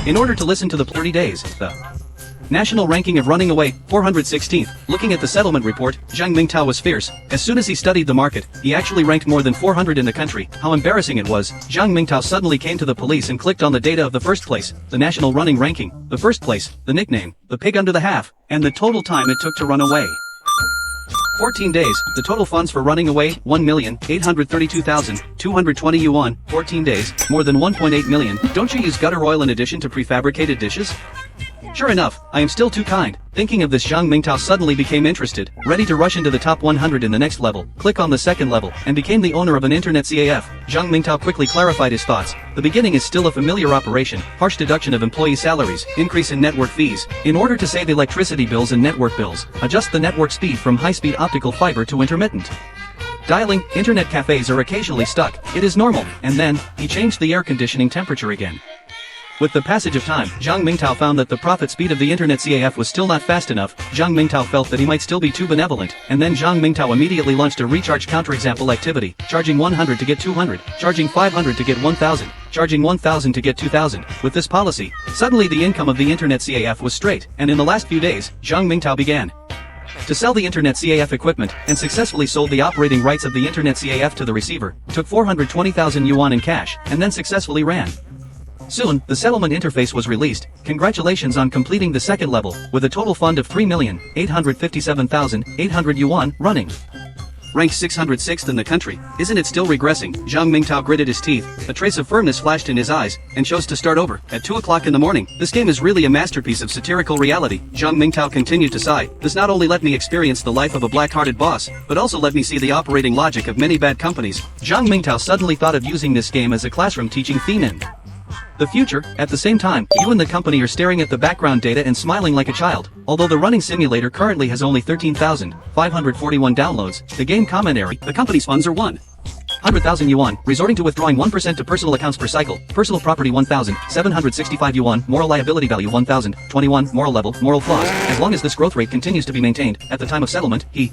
In order to listen to the 30 days, the national ranking of running away, 416th. Looking at the settlement report, Zhang Mingtao was fierce. As soon as he studied the market, he actually ranked more than 400 in the country. How embarrassing it was. Zhang Mingtao suddenly came to the police and clicked on the data of the first place, the national running ranking, the first place, the nickname, the pig under the half, and the total time it took to run away. 14 days, the total funds for running away, 1,832,220 yuan, 14 days, more than 1.8 million. Don't you use gutter oil in addition to prefabricated dishes? Sure enough, I am still too kind. Thinking of this, Zhang Mingtao suddenly became interested, ready to rush into the top 100 in the next level, click on the second level, and became the owner of an internet CAF. Zhang Mingtao quickly clarified his thoughts. The beginning is still a familiar operation, harsh deduction of employee salaries, increase in network fees. In order to save electricity bills and network bills, adjust the network speed from high-speed optical fiber to intermittent dialing. Internet cafes are occasionally stuck. It is normal. And then, he changed the air conditioning temperature again. With the passage of time, Zhang Mingtao found that the profit speed of the internet CAF was still not fast enough. Zhang Mingtao felt that he might still be too benevolent, and then Zhang Mingtao immediately launched a recharge counterexample activity, charging 100 to get 200, charging 500 to get 1000, charging 1000 to get 2000. With this policy, suddenly the income of the internet CAF was straight, and in the last few days, Zhang Mingtao began to sell the internet CAF equipment, and successfully sold the operating rights of the internet CAF to the receiver, took 420,000 yuan in cash, and then successfully ran. Soon, the settlement interface was released. Congratulations on completing the second level, with a total fund of 3,857,800 yuan, running. Ranked 606th in the country. Isn't it still regressing? Zhang Mingtao gritted his teeth. A trace of firmness flashed in his eyes, and chose to start over. At 2 o'clock in the morning, this game is really a masterpiece of satirical reality. Zhang Mingtao continued to sigh. This not only let me experience the life of a black-hearted boss, but also let me see the operating logic of many bad companies. Zhang Mingtao suddenly thought of using this game as a classroom teaching theme in the future. At the same time, you and the company are staring at the background data and smiling like a child. Although the running simulator currently has only 13,541 downloads, the game commentary, the company's funds are 100,000 yuan, resorting to withdrawing 1% to personal accounts per cycle, personal property 1,765 yuan, moral liability value 1,021, moral level, moral flaws. As long as this growth rate continues to be maintained, at the time of settlement, he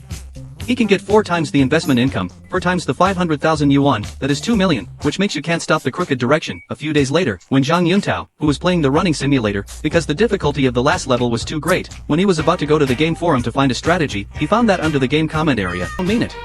can get 4 times the investment income, 4 times the 500,000 yuan, that is 2 million, which makes you can't stop the crooked direction. A few days later, when Zhang Yuntao, who was playing the running simulator, because the difficulty of the last level was too great, when he was about to go to the game forum to find a strategy, he found that under the game comment area. I don't mean it.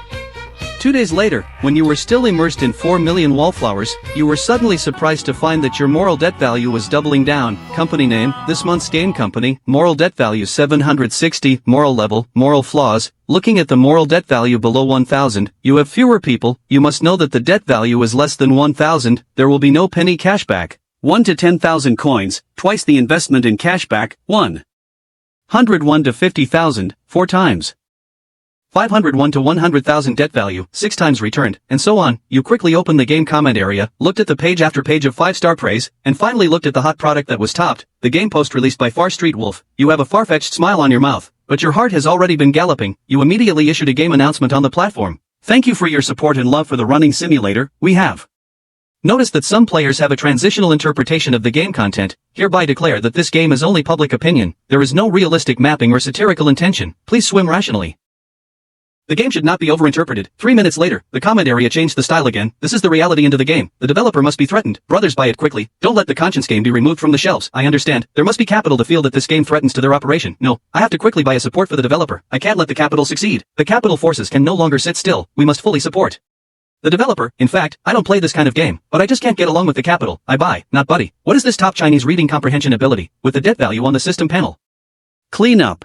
2 days later, when you were still immersed in 4 million wallflowers, you were suddenly surprised to find that your moral debt value was doubling down. Company name, this month's game company, moral debt value 760, moral level, moral flaws. Looking at the moral debt value below 1,000, you have fewer people. You must know that the debt value is less than 1,000, there will be no penny cashback. 1 to 10,000 coins, twice the investment in cashback, 101 to 50,000, 4 times. 501 to 100,000 debt value, 6 times returned, and so on. You quickly opened the game comment area, looked at the page after page of 5-star praise, and finally looked at the hot product that was topped, the game post released by Far Street Wolf. You have a far-fetched smile on your mouth, but your heart has already been galloping. You immediately issued a game announcement on the platform. Thank you for your support and love for the running simulator. We have noticed that some players have a transitional interpretation of the game content. Hereby declare that this game is only public opinion. There is no realistic mapping or satirical intention. Please swim rationally. The game should not be overinterpreted. 3 minutes later, the comment area changed the style again. This is the reality into the game. The developer must be threatened. Brothers, buy it quickly. Don't let the conscience game be removed from the shelves. I understand. There must be capital to feel that this game threatens to their operation. No, I have to quickly buy a support for the developer. I can't let the capital succeed. The capital forces can no longer sit still. We must fully support the developer. In fact, I don't play this kind of game, but I just can't get along with the capital. I buy, not buddy. What is this top Chinese reading comprehension ability, with the debt value on the system panel? Clean up.